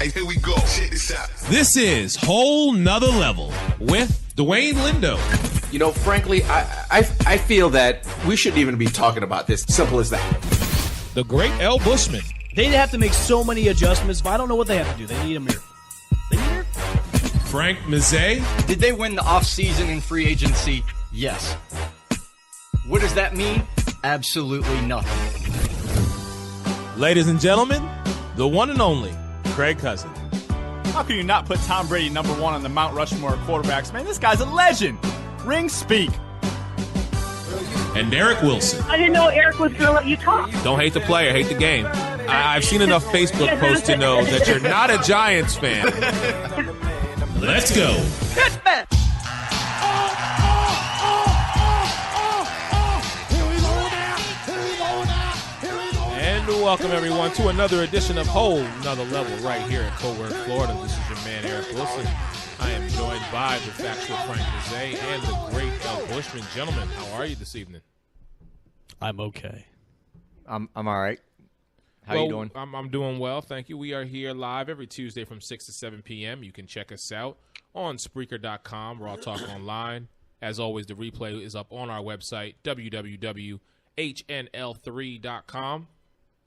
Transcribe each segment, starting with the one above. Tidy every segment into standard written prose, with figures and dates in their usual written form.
Hey, here we go. Check this out. This is Whole Nother Level with Dwayne Lindo. You know, frankly, I feel that we shouldn't even be talking about this. Simple as that. The great L. Bushman. They'd have to make so many adjustments, but I don't know what they have to do. They need a miracle. They need a miracle. Frank Mazzei. Did they win the offseason in free agency? Yes. What does that mean? Absolutely nothing. Ladies and gentlemen, the one and only Craig Cousins. How can you not put Tom Brady number one on the Mount Rushmore of quarterbacks? Man, this guy's a legend. Rings speak. And Derek Wilson. I didn't know Eric was going to let you talk. Don't hate the player, hate the game. I've seen enough Facebook posts to know that you're not a Giants fan. Let's go. And welcome, everyone, to another edition of Whole Nother Level right here in Cowork, Florida. This is your man, Eric Wilson. I am joined by the factual Frank Mazzei and the great L. Bushman. Gentlemen, how are you this evening? I'm okay. I'm all right. How you doing? I'm doing well, thank you. We are here live every Tuesday from 6 to 7 p.m. You can check us out on Spreaker.com, Raw Talk Online. As always, the replay is up on our website, www.HNL3.com.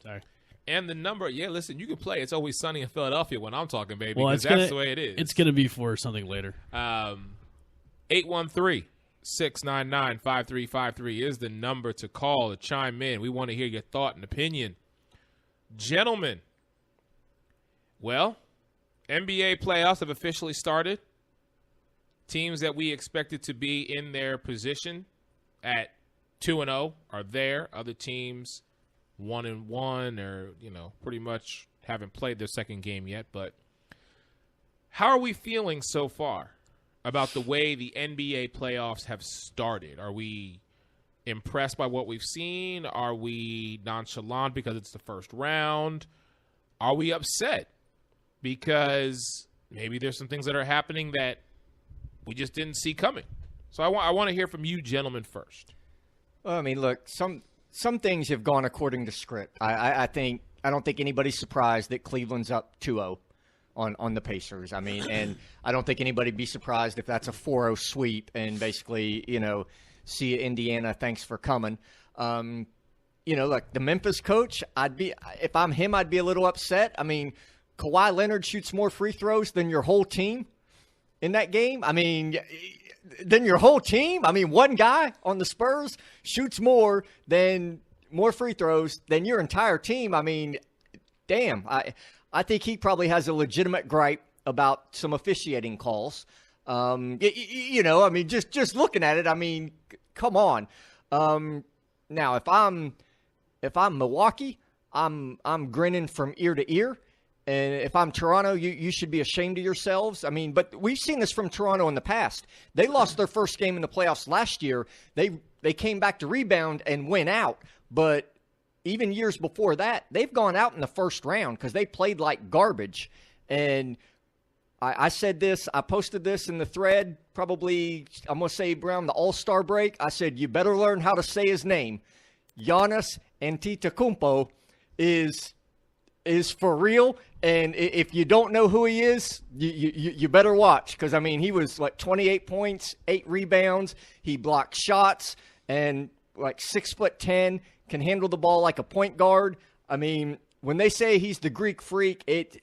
Sorry. And the number, listen, you can play It's Always Sunny in Philadelphia when I'm talking, baby, Well, because that's the way it is. It's going to be for something later. 813-699-5353 is the number to call to chime in. We want to hear your thought and opinion. Gentlemen, well, NBA playoffs have officially started. Teams that we expected to be in their position at 2-0 are there. Other teams 1-1 or, pretty much haven't played their second game yet. But how are we feeling so far about the way the NBA playoffs have started? Are we impressed by what we've seen? Are we nonchalant because it's the first round? Are we upset because maybe there's some things that are happening that we just didn't see coming? So I want to hear from you gentlemen first. Well, I mean, look, some things have gone according to script. I don't think anybody's surprised that Cleveland's up 2-0 on the Pacers. I mean, and I don't think anybody'd be surprised if that's a 4-0 sweep and basically, see you, Indiana, thanks for coming. Look, the Memphis coach, if I'm him, I'd be a little upset. I mean, Kawhi Leonard shoots more free throws than your whole team in that game. I mean, than your whole team. I mean, one guy on the Spurs shoots more free throws than your entire team. I mean, damn. I think he probably has a legitimate gripe about some officiating calls. I mean, just looking at it, I mean, come on. Now, if I'm Milwaukee, I'm grinning from ear to ear. And if I'm Toronto, you should be ashamed of yourselves. I mean, but we've seen this from Toronto in the past. They lost their first game in the playoffs last year. They came back to rebound and went out. But even years before that, they've gone out in the first round because they played like garbage. And I said this, I posted this in the thread, probably, I'm going to say around the All-Star break. I said, you better learn how to say his name. Giannis Antetokounmpo is for real. And if you don't know who he is, you better watch. Because, I mean, he was like 28 points, 8 rebounds. He blocked shots and like 6'10", can handle the ball like a point guard. I mean, when they say he's the Greek freak, it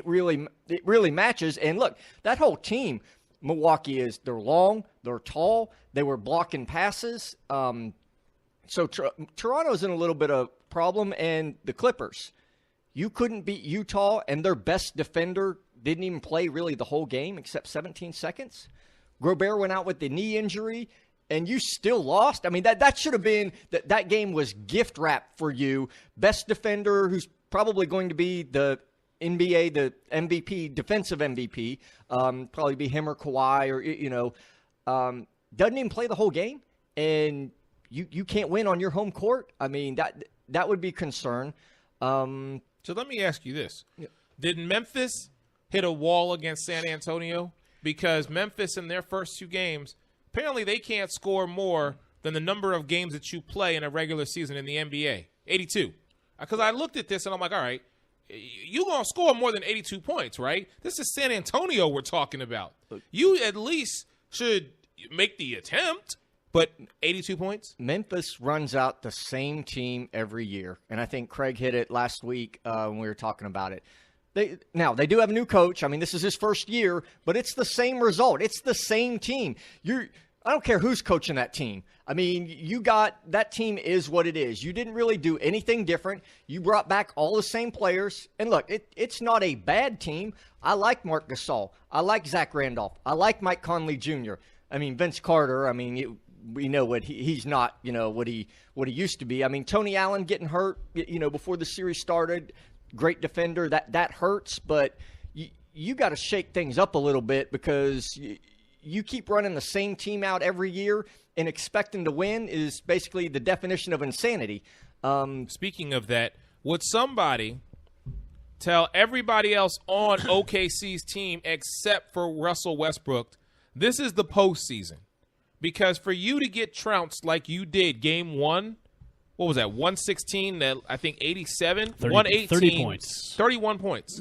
really matches. And look, that whole team, Milwaukee they're long, they're tall, they were blocking passes. So Toronto's in a little bit of problem, and the Clippers. You couldn't beat Utah, and their best defender didn't even play really the whole game except 17 seconds. Gobert went out with the knee injury, and you still lost. I mean, that should have been that game was gift wrapped for you. Best defender, who's probably going to be the NBA, the MVP, defensive MVP, probably be him or Kawhi, or doesn't even play the whole game, and you can't win on your home court. I mean, that would be concern. So let me ask you this. Yeah. Did Memphis hit a wall against San Antonio? Because Memphis in their first 2 games, apparently they can't score more than the number of games that you play in a regular season in the NBA, 82. Because I looked at this and I'm like, all right, you going to score more than 82 points, right? This is San Antonio we're talking about. You at least should make the attempt, but 82 points? Memphis runs out the same team every year, and I think Craig hit it last week when we were talking about it. They do have a new coach. I mean, this is his first year, but it's the same result. It's the same team. I don't care who's coaching that team. I mean, that team is what it is. You didn't really do anything different. You brought back all the same players. And look, it's not a bad team. I like Mark Gasol. I like Zach Randolph. I like Mike Conley Jr. I mean, Vince Carter, I mean, we know what he's not, what he used to be. I mean, Tony Allen getting hurt, before the series started, great defender, that hurts, but you got to shake things up a little bit because you keep running the same team out every year and expecting to win is basically the definition of insanity. Speaking of that, would somebody tell everybody else on OKC's team except for Russell Westbrook, this is the postseason? Because for you to get trounced like you did game one, what was that, 116, I think 87? 118. 30 points. 31 points.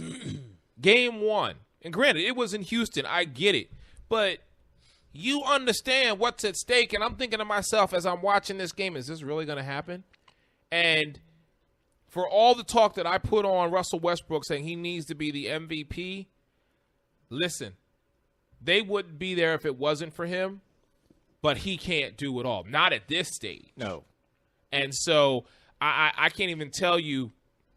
Game one. And granted, it was in Houston. I get it. But you understand what's at stake. And I'm thinking to myself as I'm watching this game, is this really going to happen? And for all the talk that I put on Russell Westbrook saying he needs to be the MVP, listen, they wouldn't be there if it wasn't for him. But he can't do it all. Not at this stage. No. And so I can't even tell you,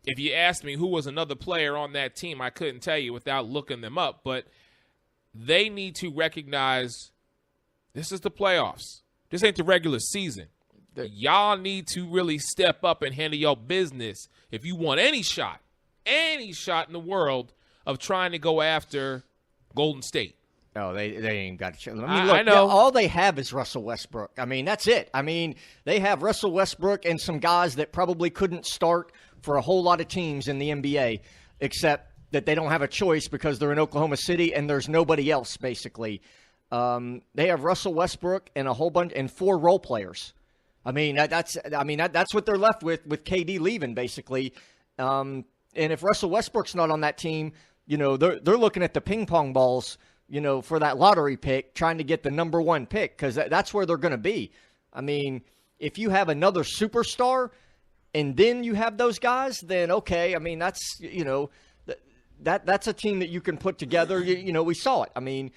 if you asked me who was another player on that team, I couldn't tell you without looking them up. But they need to recognize this is the playoffs. This ain't the regular season. Y'all need to really step up and handle your business if you want any shot in the world of trying to go after Golden State. No, they ain't got a chance. I mean, I know. All they have is Russell Westbrook. I mean, that's it. I mean, they have Russell Westbrook and some guys that probably couldn't start for a whole lot of teams in the NBA, except that they don't have a choice because they're in Oklahoma City and there's nobody else, basically. They have Russell Westbrook and a whole bunch and 4 role players. I mean, that's what they're left with KD leaving, basically. And if Russell Westbrook's not on that team, they're looking at the ping pong balls, for that lottery pick, trying to get the number 1 pick, because that's where they're going to be. I mean, if you have another superstar and then you have those guys, then okay. I mean, that's, that's a team that you can put together. We saw it. I mean,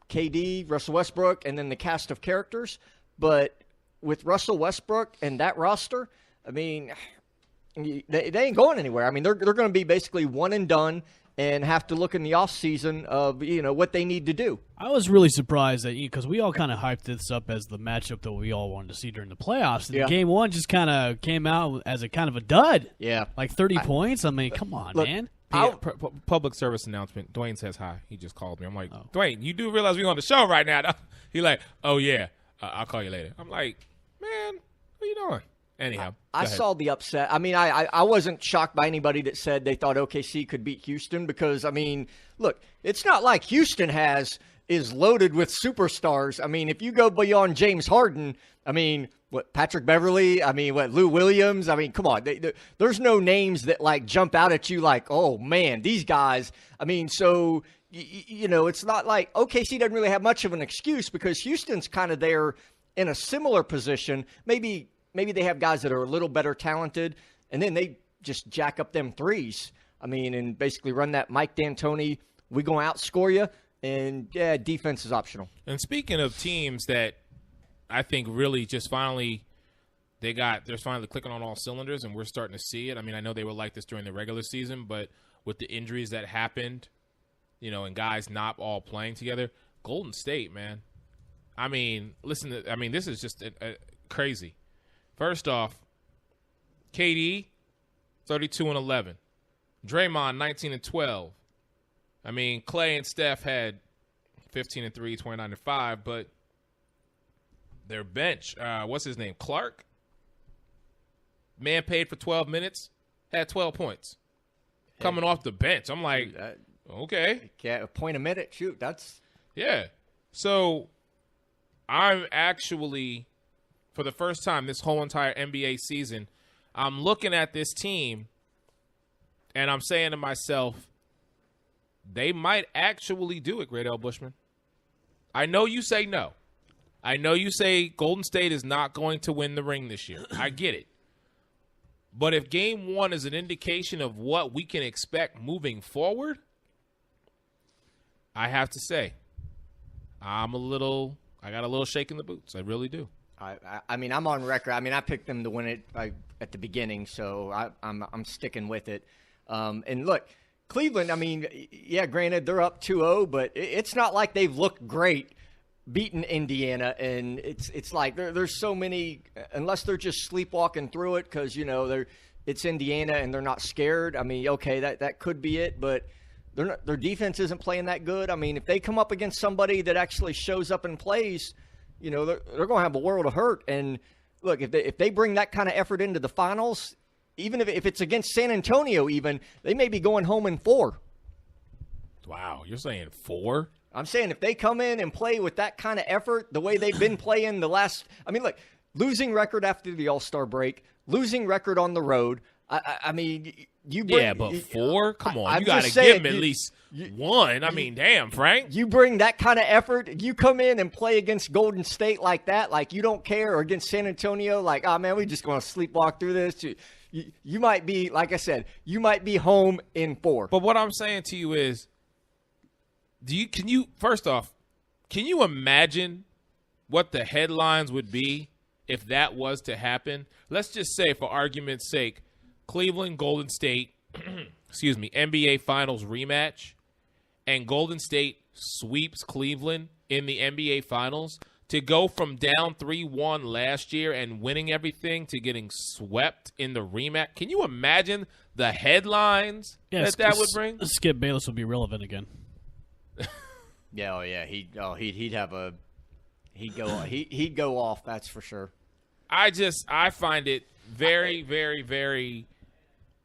KD, Russell Westbrook, and then the cast of characters. But with Russell Westbrook and that roster, I mean, they ain't going anywhere. I mean, they're going to be basically one and done, and have to look in the offseason of, what they need to do. I was really surprised that because we all kind of hyped this up as the matchup that we all wanted to see during the playoffs. And Game 1 just kind of came out as a kind of a dud. Yeah. Like 30 points. I mean, come on, man. Public service announcement. Dwayne says hi. He just called me. I'm like, Dwayne, you do realize we're on the show right now? He's like, oh, yeah. I'll call you later. I'm like, man, what are you doing? Anyhow, I saw the upset. I mean, I wasn't shocked by anybody that said they thought OKC could beat Houston because, I mean, look, it's not like Houston is loaded with superstars. I mean, if you go beyond James Harden, I mean, Patrick Beverly, I mean, Lou Williams, I mean, come on. There's no names that, jump out at you like, oh, man, these guys. I mean, so, it's not like OKC doesn't really have much of an excuse because Houston's kind of there in a similar position. Maybe they have guys that are a little better talented, and then they just jack up them threes. I mean, and basically run that Mike D'Antoni, we going to outscore you, and, yeah, defense is optional. And speaking of teams that I think really just finally they're finally clicking on all cylinders, and we're starting to see it. I mean, I know they were like this during the regular season, but with the injuries that happened, and guys not all playing together, Golden State, man. I mean, this is just crazy. First off, KD, 32-11. Draymond, 19-12. I mean, Clay and Steph had 15-3, 29-5, but their bench, what's his name, Clark? Man paid for 12 minutes, had 12 points. Coming off the bench. I'm like, okay. A point a minute, shoot, that's... Yeah. So, I'm actually... for the first time this whole entire NBA season, I'm looking at this team, And I'm saying to myself, they might actually do it, Great L. Bushman. I know you say no. I know you say Golden State is not going to win the ring this year. I get it. But if game one is an indication of what we can expect moving forward, I have to say, I got a little shake in the boots. I really do. I mean, I'm on record. I mean, I picked them to win it at the beginning, so I'm sticking with it. And look, Cleveland, I mean, yeah, granted, they're up 2-0, but it's not like they've looked great beating Indiana. And it's like there's so many, unless they're just sleepwalking through it because, it's Indiana and they're not scared. I mean, okay, that could be it, but their defense isn't playing that good. I mean, if they come up against somebody that actually shows up and plays, they're going to have a world of hurt. And look, if they bring that kind of effort into the finals, even if it's against San Antonio even, they may be going home in 4. Wow, you're saying 4? I'm saying if they come in and play with that kind of effort, the way they've been playing the last – I mean, look, losing record after the All-Star break, losing record on the road. I mean, you bring – yeah, but 4? Come on, you got to give them at least 1. I mean, damn, Frank. You bring that kind of effort. You come in and play against Golden State like that, like you don't care, or against San Antonio, like, oh, man, we're just going to sleepwalk through this. You might be, like I said, you might be home in 4. But what I'm saying to you is, first off, can you imagine what the headlines would be if that was to happen? Let's just say, for argument's sake, Cleveland, Golden State, NBA Finals rematch, and Golden State sweeps Cleveland in the NBA Finals. To go from down 3-1 last year and winning everything to getting swept in the rematch. Can you imagine the headlines that would bring? Skip Bayless will be relevant again. Yeah, he'd go off, that's for sure. I find it very, very, very,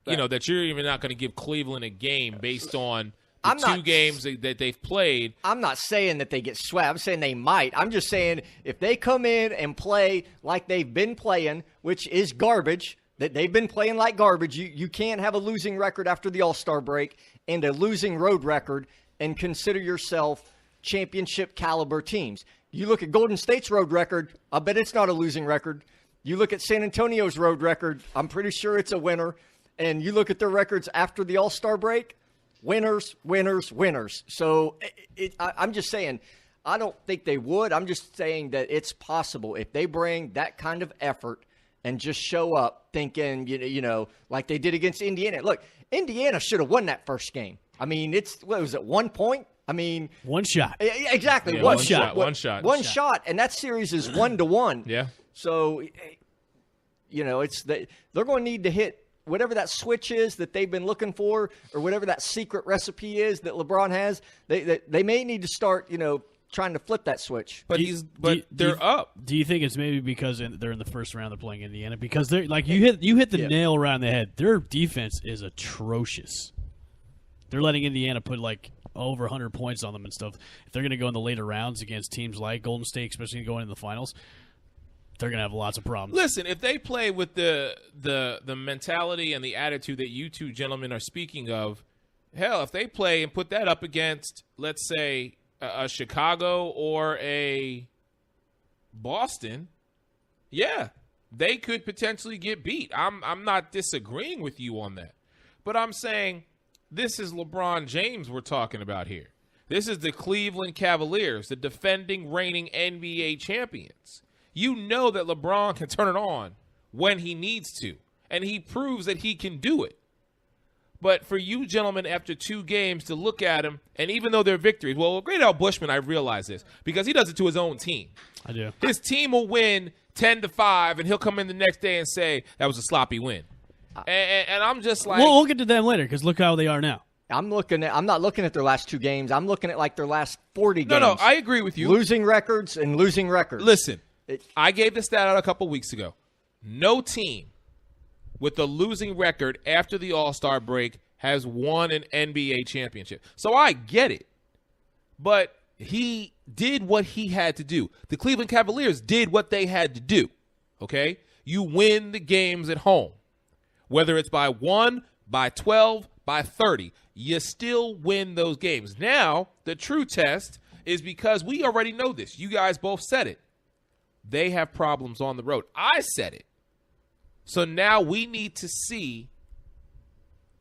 that you're even not going to give Cleveland a game based on two games that they've played. I'm not saying that they get swept. I'm saying they might. I'm just saying if they come in and play like they've been playing, which is garbage, that they've been playing like garbage, you can't have a losing record after the All-Star break and a losing road record and consider yourself championship caliber teams. You look at Golden State's road record, I bet it's not a losing record. You look at San Antonio's road record, I'm pretty sure it's a winner. And you look at their records after the All-Star break, winners, winners, winners. So I'm just saying, I don't think they would. I'm just saying that it's possible if they bring that kind of effort and just show up thinking, like they did against Indiana. Look, Indiana should have won that first game. I mean, what was it, 1 point? I mean, one shot. Exactly, yeah, one shot. One shot, and that series is 1-1. Yeah. So, they're going to need to hit whatever that switch is that they've been looking for, or whatever that secret recipe is that LeBron has. They may need to start, trying to flip that switch. But they're up. Do you think it's maybe because they're in the first round, they're playing Indiana? Because they're like you hit the nail around the head. Their defense is atrocious. They're letting Indiana put like over 100 points on them and stuff. If they're going to go in the later rounds against teams like Golden State, especially going in the finals, they're going to have lots of problems. Listen, if they play with the mentality and the attitude that you two gentlemen are speaking of, hell, if they play and put that up against, let's say, a Chicago or a Boston, yeah, they could potentially get beat. I'm not disagreeing with you on that. But I'm saying this is LeBron James we're talking about here. This is the Cleveland Cavaliers, the defending, reigning NBA champions. You know that LeBron can turn it on when he needs to, and he proves that he can do it. But for you gentlemen, after 2 games, to look at him, and even though they're victories, well, Great Al Bushman, I realize this, because he does it to his own team. I do. His team will win 10-5, and he'll come in the next day and say, that was a sloppy win. And I'm just like... We'll get to them later, because look how they are now. I'm not looking at their last 2 games. I'm looking at like their last 40 games. No, I agree with you. Losing records. Listen, I gave the stat out a couple weeks ago. No team with a losing record after the All-Star break has won an NBA championship. So I get it. But he did what he had to do. The Cleveland Cavaliers did what they had to do. Okay? You win the games at home. Whether it's by 1, by 12, by 30, you still win those games. Now, the true test is because we already know this. You guys both said it. They have problems on the road. I said it. So now we need to see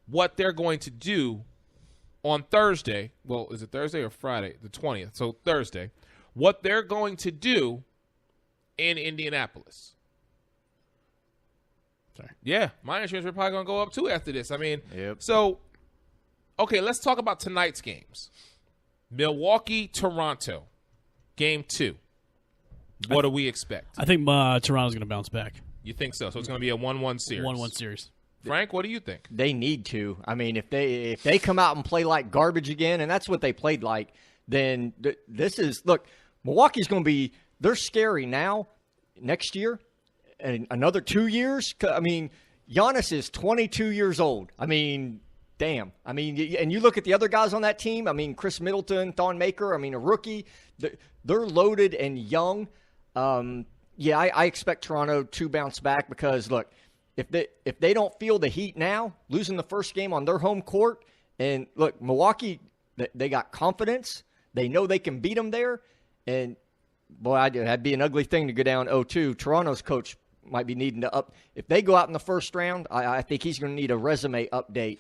what they're going to do on Thursday. Well, is it Thursday or Friday? The 20th. So Thursday. What they're going to do in Indianapolis. Sorry. Yeah, my insurance is probably going to go up too after this. I mean, Yep. So, okay, let's talk about tonight's games. Milwaukee, Toronto, game 2. What do we expect? I think Toronto's going to bounce back. You think so? So it's going to be a 1-1 series. 1-1 series. Frank, what do you think? They need to. I mean, if they come out and play like garbage again, and that's what they played like, then this is – look, Milwaukee's going to be – they're scary now. Next year, and another 2 years. I mean, Giannis is 22 years old. I mean, damn. I mean, and you look at the other guys on that team. I mean, Chris Middleton, Thon Maker. I mean, a rookie. They're loaded and young. Yeah, I expect Toronto to bounce back because look, if they don't feel the heat now, losing the first game on their home court, and look, Milwaukee, they got confidence. They know they can beat them there, and boy, that'd be an ugly thing to go down 0-2. Toronto's coach might be needing to up. If they go out in the first round, I think he's going to need a resume update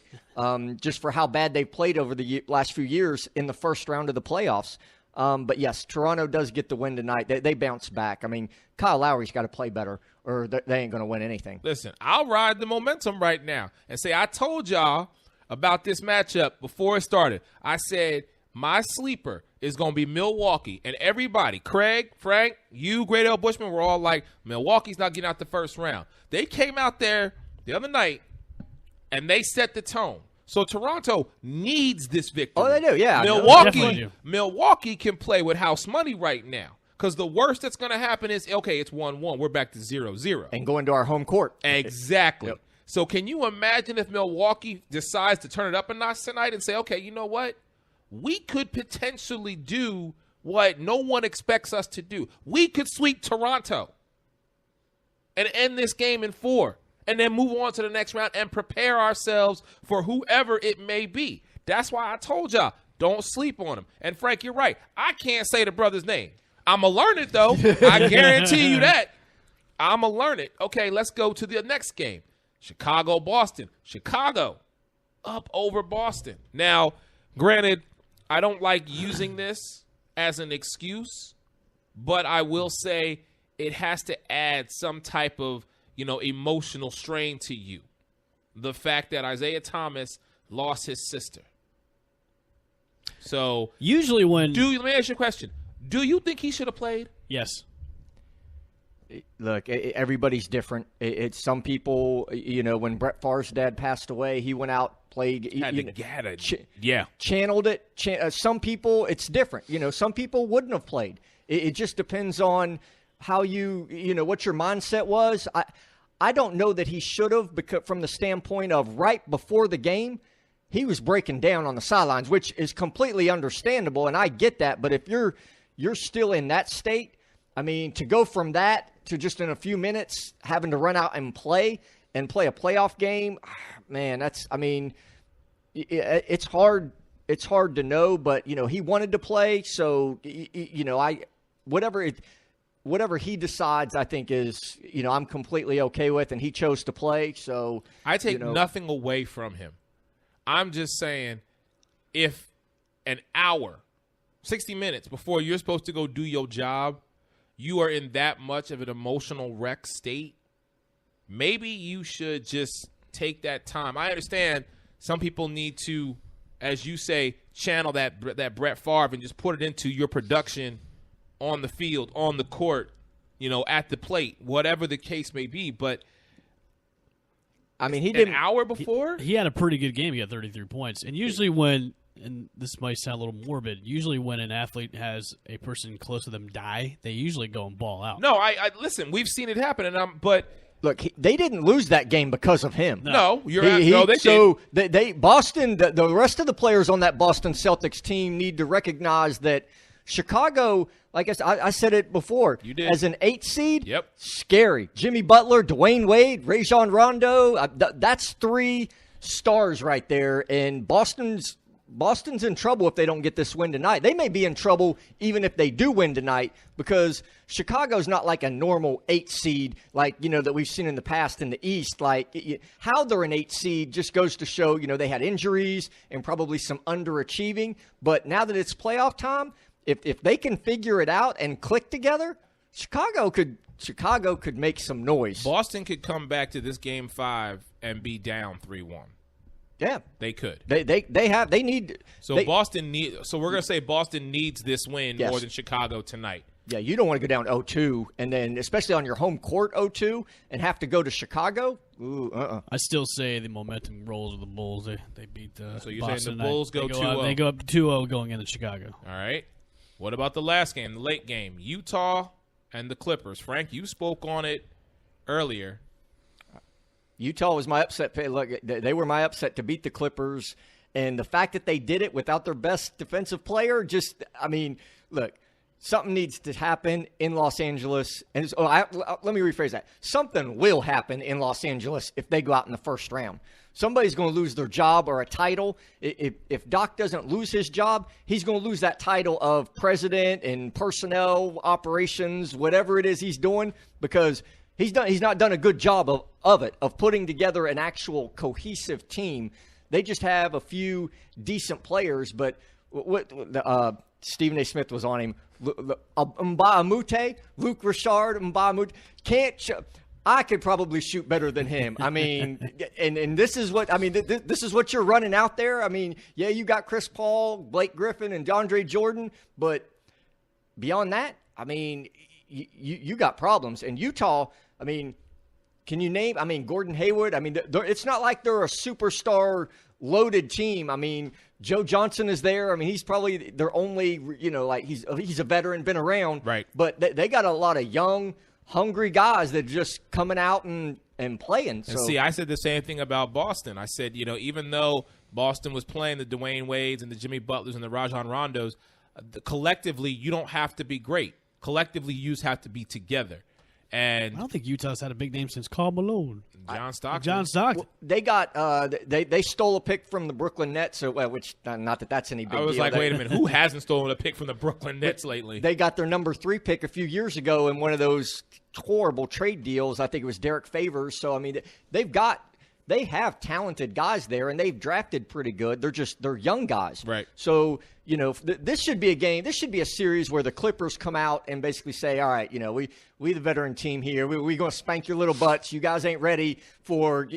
just for how bad they've played over the last few years in the first round of the playoffs. But, yes, Toronto does get the win tonight. They bounce back. I mean, Kyle Lowry's got to play better or they ain't going to win anything. Listen, I'll ride the momentum right now and say I told y'all about this matchup before it started. I said my sleeper is going to be Milwaukee. And everybody, Craig, Frank, you, Great L. Bushman, were all like, Milwaukee's not getting out the first round. They came out there the other night, and they set the tone. So Toronto needs this victory. Oh, they do, yeah. Milwaukee can play with house money right now because the worst that's going to happen is, okay, it's 1-1. We're back to 0-0. And going to our home court. Exactly. Yep. So can you imagine if Milwaukee decides to turn it up a notch tonight and say, okay, you know what? We could potentially do what no one expects us to do. We could sweep Toronto and end this game in 4 and then move on to the next round and prepare ourselves for whoever it may be. That's why I told y'all, don't sleep on him. And, Frank, you're right. I can't say the brother's name. I'm going to learn it, though. I guarantee you that. I'm going to learn it. Okay, let's go to the next game. Chicago-Boston. Chicago up over Boston. Now, granted, I don't like using this as an excuse, but I will say it has to add some type of, emotional strain to you. The fact that Isaiah Thomas lost his sister. So usually when let me ask you a question. Do you think he should have played? yes, Look, everybody's different. It's some people, when Brett Favre's dad passed away, he went out, played, channeled it. Some people, it's different. Some people wouldn't have played. It just depends on how what your mindset was. I don't know that he should have, because from the standpoint of right before the game, he was breaking down on the sidelines, which is completely understandable, and I get that. But if you're still in that state, I mean, to go from that to just in a few minutes having to run out and play a playoff game, man, it's hard. It's hard to know, but he wanted to play, so whatever he decides, I think is I'm completely okay with, and he chose to play. So I take nothing away from him. I'm just saying, if an hour, 60 minutes before you're supposed to go do your job, you are in that much of an emotional wreck state, maybe you should just take that time. I understand some people need to, as you say, channel that Brett Favre and just put it into your production on the field, on the court, at the plate, whatever the case may be. But I mean, he did an hour before. he had a pretty good game. He had 33 points. And usually when, and this might sound a little morbid, usually when an athlete has a person close to them die, they usually go and ball out. No, I listen. We've seen it happen, but look, they didn't lose that game because of him. No, they did. Boston, the rest of the players on that Boston Celtics team need to recognize that Chicago, like I said it before, you did. As an 8 seed, Yep. scary. Jimmy Butler, Dwayne Wade, Rajon Rondo, that's 3 stars right there, and Boston's in trouble if they don't get this win tonight. They may be in trouble even if they do win tonight, because Chicago's not like a normal 8 seed like, that we've seen in the past in the East. Like, how they're an 8 seed just goes to show, they had injuries and probably some underachieving. But now that it's playoff time, if they can figure it out and click together, Chicago could make some noise. Boston could come back to this game 5 and be down 3-1. Yeah, they could. They need. So Boston need. So we're gonna say Boston needs this win more than Chicago tonight. Yeah, you don't want to go down 0-2, and then especially on your home court 0-2, and have to go to Chicago. Ooh, I still say the momentum rolls with the Bulls. They beat So you're Boston saying the Bulls tonight. go 2-0? They go up 2-0 going into Chicago. All right. What about the last game, the late game, Utah and the Clippers? Frank, you spoke on it earlier. Utah was my upset pick. Look, they were my upset to beat the Clippers, and the fact that they did it without their best defensive player, look, something needs to happen in Los Angeles. And let me rephrase that. Something will happen in Los Angeles if they go out in the first round. Somebody's going to lose their job or a title. If Doc doesn't lose his job, he's going to lose that title of president and personnel operations, whatever it is he's doing, because he's not done a good job of putting together an actual cohesive team. They just have a few decent players, but Stephen A. Smith was on him. Mbamute, Luke Richard, Mbamute I could probably shoot better than him. I mean, and this is what this is what you're running out there. I mean, yeah, you got Chris Paul, Blake Griffin, and DeAndre Jordan, but beyond that, I mean, you got problems. And Utah, I mean, can you name? I mean, Gordon Hayward. I mean, it's not like they're a superstar loaded team. I mean, Joe Johnson is there. I mean, he's probably their only, he's a veteran, been around. Right. But they got a lot of young, hungry guys that are just coming out and playing. So. And see, I said the same thing about Boston. I said, even though Boston was playing the Dwayne Wades and the Jimmy Butlers and the Rajon Rondos, collectively, you don't have to be great. Collectively, you just have to be together. And I don't think Utah's had a big name since Karl Malone. John Stockton. John Stockton. Well, they got they stole a pick from the Brooklyn Nets, which not that that's any big deal. I was like, wait a minute, who hasn't stolen a pick from the Brooklyn Nets lately? They got their number 3 pick a few years ago in one of those horrible trade deals. I think it was Derek Favors. So I mean, they have talented guys there, and they've drafted pretty good. They're young guys, right? So this should be a game. This should be a series where the Clippers come out and basically say, all right, we the veteran team here. We going to spank your little butts. You guys ain't ready for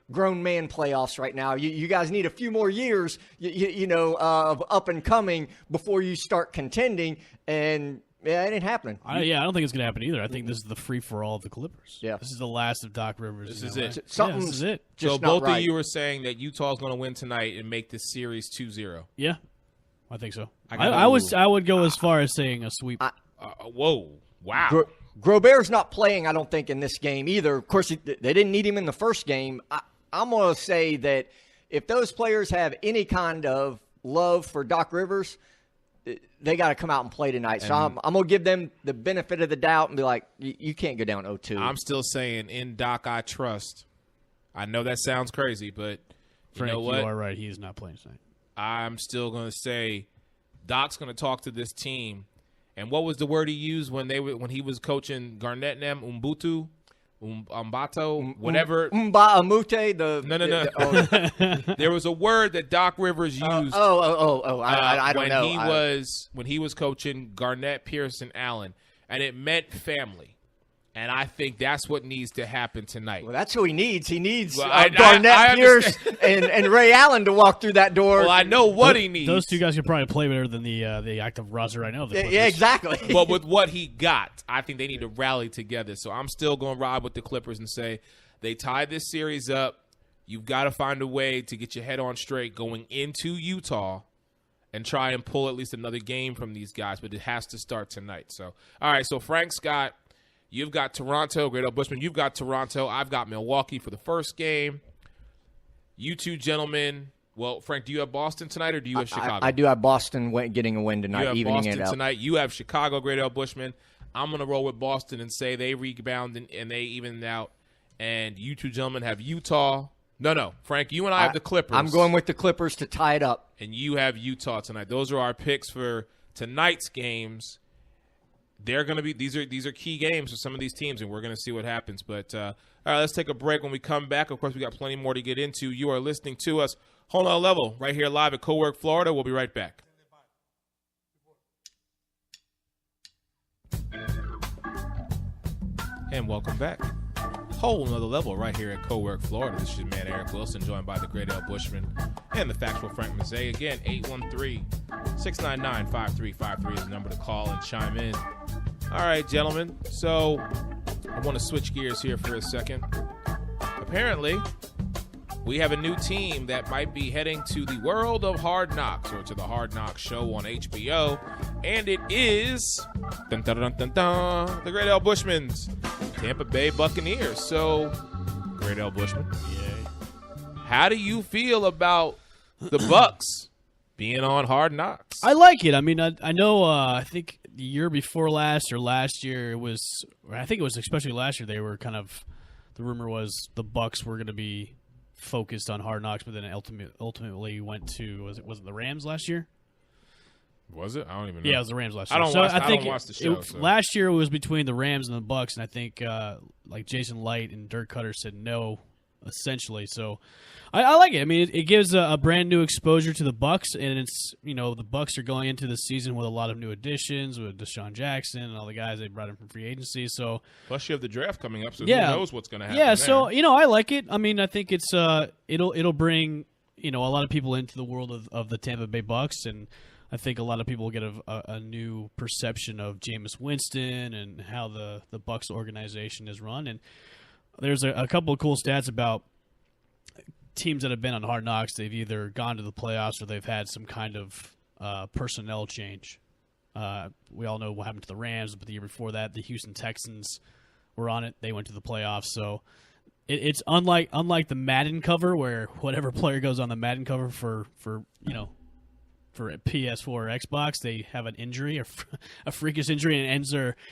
grown man playoffs right now. You guys need a few more years, of up and coming before you start contending. And yeah, it ain't happening. I don't think it's going to happen either. I think this is the free-for-all of the Clippers. Yeah. This is the last of Doc Rivers. This is it. This is it. Just so both right. of you are saying that Utah's going to win tonight and make this series 2-0. Yeah, I think so. I would go as far as saying a sweep. Whoa. Wow. Grobert's not playing, I don't think, in this game either. Of course, they didn't need him in the first game. I'm going to say that if those players have any kind of love for Doc Rivers, they got to come out and play tonight. So I'm going to give them the benefit of the doubt and be like, you can't go down 0-2. I'm still saying, in Doc I trust. I know that sounds crazy, but Frank, you know what? You are right. He is not playing tonight. I'm still going to say Doc's going to talk to this team. And what was the word he used when he was coaching Garnett and them? Umbato, whatever. Mbamute, No. There was a word that Doc Rivers used. I don't know. When he was coaching Garnett, Pearson, Allen, and it meant family. And I think that's what needs to happen tonight. Well, that's who he needs. He needs Garnett, Pierce, and Ray Allen to walk through that door. Well, I know what he needs. Those two guys could probably play better than the active roster right now. Yeah, exactly. But with what he got, I think they need to rally together. So I'm still going to ride with the Clippers and say they tied this series up. You've got to find a way to get your head on straight going into Utah and try and pull at least another game from these guys. But it has to start tonight. So, all right, so Frank Scott, you've got Toronto. Great Old Bushman, you've got Toronto. I've got Milwaukee for the first game. You two gentlemen. Well, Frank, do you have Boston tonight or do you have Chicago? I do have Boston getting a win tonight. You have evening Boston it out. tonight. You have Chicago, Great Old Bushman. I'm going to roll with Boston and say they rebound and they even out. And you two gentlemen have Utah No. Frank, you and I have the Clippers. I'm going with the Clippers to tie it up. And you have Utah tonight. Those are our picks for tonight's games. They're going to be these are key games for some of these teams, and we're going to see what happens. But all right, let's take a break. When we come back, of course, we got plenty more to get into. You are listening to us Whole Nother Level right here live at Cowork, Florida. We'll be right back. And welcome back. Whole Nother Level right here at Cowork, Florida. This is your man, Eric Wilson, joined by the great L. Bushman and the factual Frank Mazzei. Again, 813-699-5353 is the number to call and chime in. All right, gentlemen. So I want to switch gears here for a second. Apparently, we have a new team that might be heading to the world of Hard Knocks, or to the Hard Knocks show on HBO. And it is dun, dun, dun, dun, dun, the great L. Bushman's Tampa Bay Buccaneers. So, great L. Bushman, how do you feel about the Bucs being on Hard Knocks? I like it. I mean, I know. I think the year before last or last year it was. I think it was especially last year. They were kind of. The rumor was the Bucs were going to be focused on Hard Knocks, but then ultimately went to was it the Rams last year? Was it? I don't even know. Yeah, it was the Rams last year. I don't watch the show. Last year it was between the Rams and the Bucs, and I think like Jason Light and Dirk Cutter said no, essentially. So I like it. I mean, it gives a brand new exposure to the Bucs, and it's the Bucs are going into the season with a lot of new additions with Deshaun Jackson and all the guys they brought in from free agency. So plus you have the draft coming up, so who knows what's going to happen? Yeah, there. so I like it. I mean, I think it's it'll bring a lot of people into the world of the Tampa Bay Bucs, and I think a lot of people will get a new perception of Jameis Winston and how the Bucs organization is run. And there's a couple of cool stats about teams that have been on Hard Knocks. They've either gone to the playoffs or they've had some kind of personnel change. We all know what happened to the Rams, but the year before that, the Houston Texans were on it. They went to the playoffs. So it's unlike the Madden cover, where whatever player goes on the Madden cover for PS4 or Xbox, they have an injury, a freakish injury, and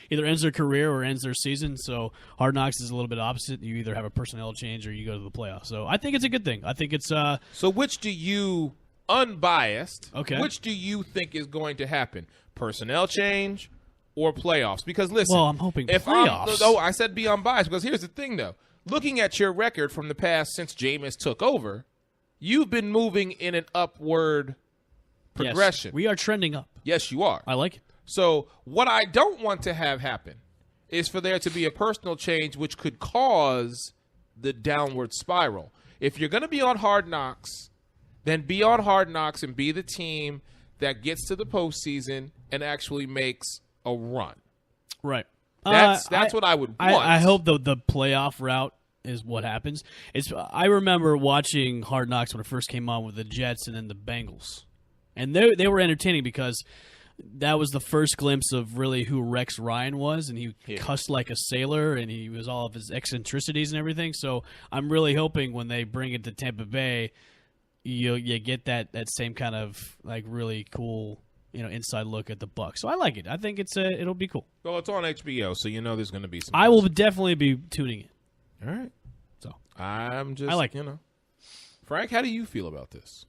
either ends their career or ends their season. So Hard Knocks is a little bit opposite. You either have a personnel change or you go to the playoffs. So I think it's a good thing. I think it's So which do you, unbiased, okay, which do you think is going to happen? Personnel change or playoffs? Because listen, well, I'm hoping playoffs. I said be unbiased because here's the thing though. Looking at your record from the past since Jameis took over, you've been moving in an upward progression. Yes, we are trending up. Yes, you are. I like it. So what I don't want to have happen is for there to be a personal change which could cause the downward spiral. If you're going to be on Hard Knocks, then be on Hard Knocks and be the team that gets to the postseason and actually makes a run. Right. That's what I would want. I hope the playoff route is what happens. I remember watching Hard Knocks when it first came on with the Jets and then the Bengals. And they were entertaining because that was the first glimpse of really who Rex Ryan was, and he cussed like a sailor, and he was all of his eccentricities and everything. So I'm really hoping when they bring it to Tampa Bay, you get that same kind of like really cool inside look at the Bucs. So I like it. I think it'll be cool. Well, it's on HBO, so there's going to be some. I will definitely be tuning in. All right. So I like it. Frank, how do you feel about this?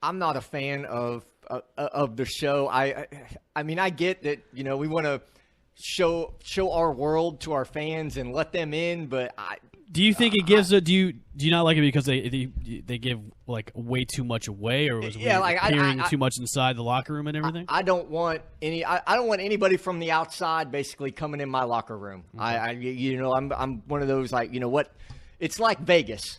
I'm not a fan of the show. I mean, I get that we want to show our world to our fans and let them in, but do you think it gives do you not like it because they give like way too much away, or was hearing too much inside the locker room and everything? I don't want anybody from the outside basically coming in my locker room. Mm-hmm. I'm one of those what it's like Vegas.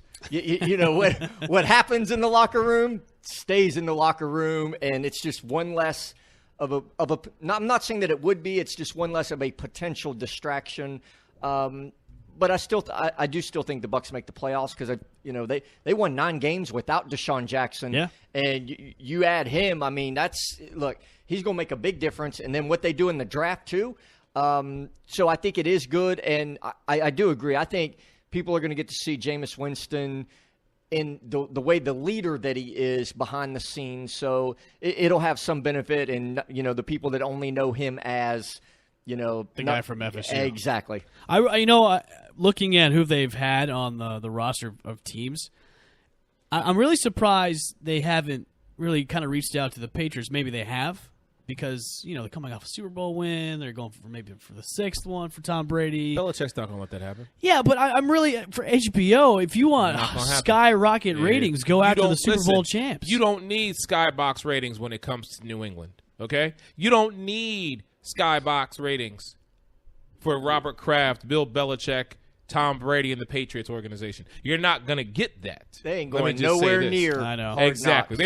What happens in the locker room stays in the locker room, and it's just one less of a. I'm not saying that it would be. It's just one less of a potential distraction. But I do still think the Bucs make the playoffs because they won 9 games without Deshaun Jackson. Yeah. And you add him. I mean, he's going to make a big difference. And then what they do in the draft too. So I think it is good, and I do agree. I think people are going to get to see Jameis Winston in the way the leader that he is behind the scenes. So it'll have some benefit, and the people that only know him as the guy from FSU. Exactly. Looking at who they've had on the roster of teams, I'm really surprised they haven't really kind of reached out to the Patriots. Maybe they have, because they're coming off a Super Bowl win. They're going for the 6th one for Tom Brady. Belichick's not going to let that happen. Yeah, but I'm really for HBO. If you want skyrocket ratings, go after the Super Bowl champs. You don't need skybox ratings when it comes to New England. Okay, you don't need skybox ratings for Robert Kraft, Bill Belichick, Tom Brady, and the Patriots organization. You're not going to get that. They ain't going nowhere near. I know. Exactly.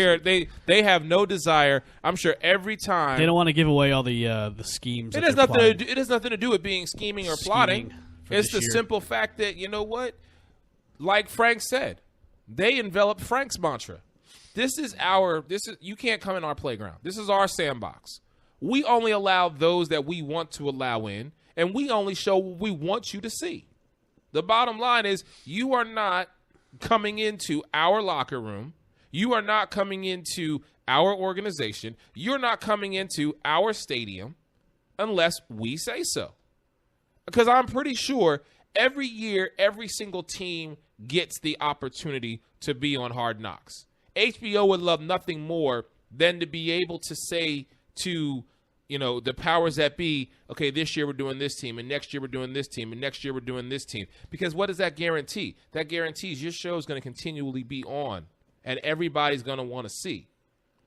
They have no desire. I'm sure every time they don't want to give away all the schemes. It has nothing to do with being scheming or plotting. It's the simple fact that, you know what? Like Frank said, they enveloped Frank's mantra. You can't come in our playground. This is our sandbox. We only allow those that we want to allow in, and we only show what we want you to see. The bottom line is you are not coming into our locker room. You are not coming into our organization. You're not coming into our stadium unless we say so. Because I'm pretty sure every year, every single team gets the opportunity to be on Hard Knocks. HBO would love nothing more than to be able to say to the powers that be, okay, this year we're doing this team, and next year we're doing this team, and next year we're doing this team. Because what does that guarantee? That guarantees your show is going to continually be on, and everybody's going to want to see.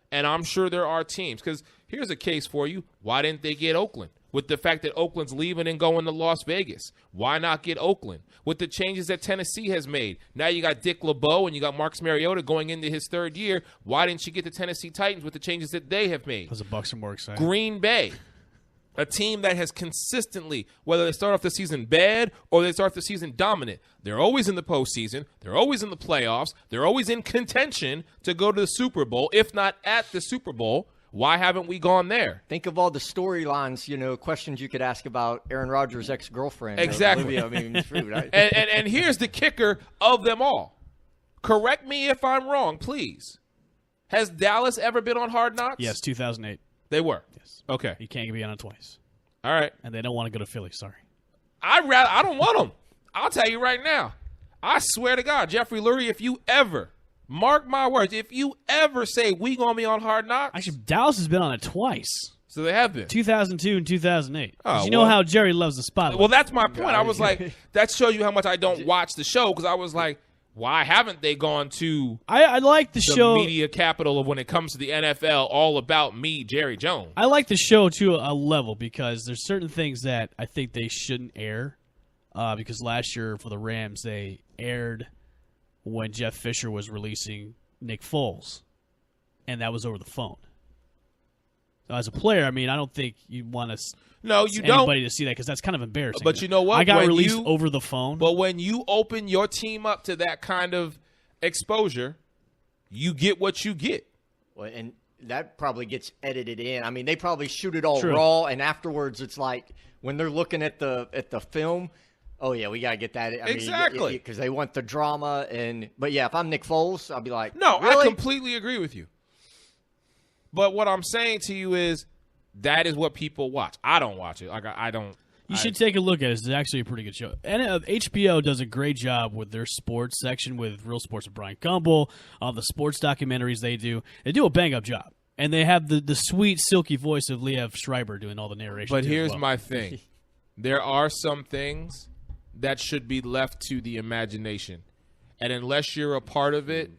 And I'm sure there are teams, because here's a case for you. Why didn't they get Oakland? With the fact that Oakland's leaving and going to Las Vegas. Why not get Oakland? With the changes that Tennessee has made. Now you got Dick LeBeau and you got Marcus Mariota going into his 3rd year. Why didn't you get the Tennessee Titans with the changes that they have made? Because the Bucs are more excited. Green Bay, a team that has consistently, whether they start off the season bad or they start the season dominant, they're always in the postseason. They're always in the playoffs. They're always in contention to go to the Super Bowl, if not at the Super Bowl. Why haven't we gone there? Think of all the storylines, questions you could ask about Aaron Rodgers' ex-girlfriend. Exactly. Olivia, right? and here's the kicker of them all. Correct me if I'm wrong, please. Has Dallas ever been on Hard Knocks? Yes, 2008. They were. Yes. Okay. You can't be on it twice. All right. And they don't want to go to Philly. Sorry. I don't want them. I'll tell you right now. I swear to God, Jeffrey Lurie, if you ever, mark my words, if you ever say we going to be on Hard Knocks. Actually, Dallas has been on it twice. So they have been. 2002 and 2008. Oh, you know how Jerry loves the spotlight. Well, that's my point. I was like, that shows you how much I don't watch the show, because I was like, why haven't they gone to I like the show media capital of when it comes to the NFL, all about me, Jerry Jones? I like the show to a level, because there's certain things that I think they shouldn't air. Because last year for the Rams, they aired when Jeff Fisher was releasing Nick Foles, and that was over the phone. So as a player, I don't think you want anybody to see that, because that's kind of embarrassing. But you know what? I got released over the phone. But when you open your team up to that kind of exposure, you get what you get. Well, and that probably gets edited in. They probably shoot it all True. raw, and afterwards it's like when they're looking at the film, oh yeah, we gotta get that. Exactly. Because they want the drama. But yeah, if I'm Nick Foles, I'll be like, no, really? I completely agree with you. But what I'm saying to you is that is what people watch. I don't watch it. I don't. You should take a look at it. It's actually a pretty good show. And HBO does a great job with their sports section with Real Sports with Brian Gumbel, all the sports documentaries they do. They do a bang-up job. And they have the sweet, silky voice of Liev Schreiber doing all the narration. But here's my thing. There are some things that should be left to the imagination. And unless you're a part of it,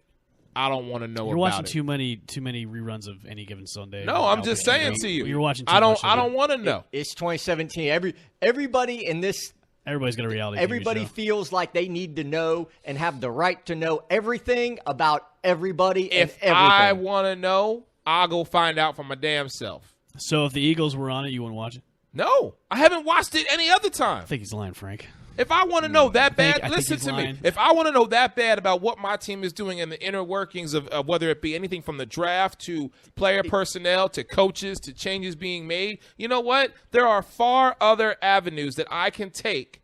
I don't want to know You're about watching it. too many reruns of Any Given Sunday. No, I'm just saying to you. You're watching too I much of don't it. want to know. It's 2017. Everybody in this. Everybody's got a reality Everybody TV show. feels like they need to know and have the right to know everything about everybody and If everything. I want to know, I'll go find out for my damn self. So if the Eagles were on it, you wouldn't watch it? No, I haven't watched it any other time. I think he's lying, Frank. If I want to know that bad, I think listen he's to me. lying. If I want to know that bad about what my team is doing in the inner workings of whether it be anything from the draft to player personnel to coaches to changes being made, you know what? There are far other avenues that I can take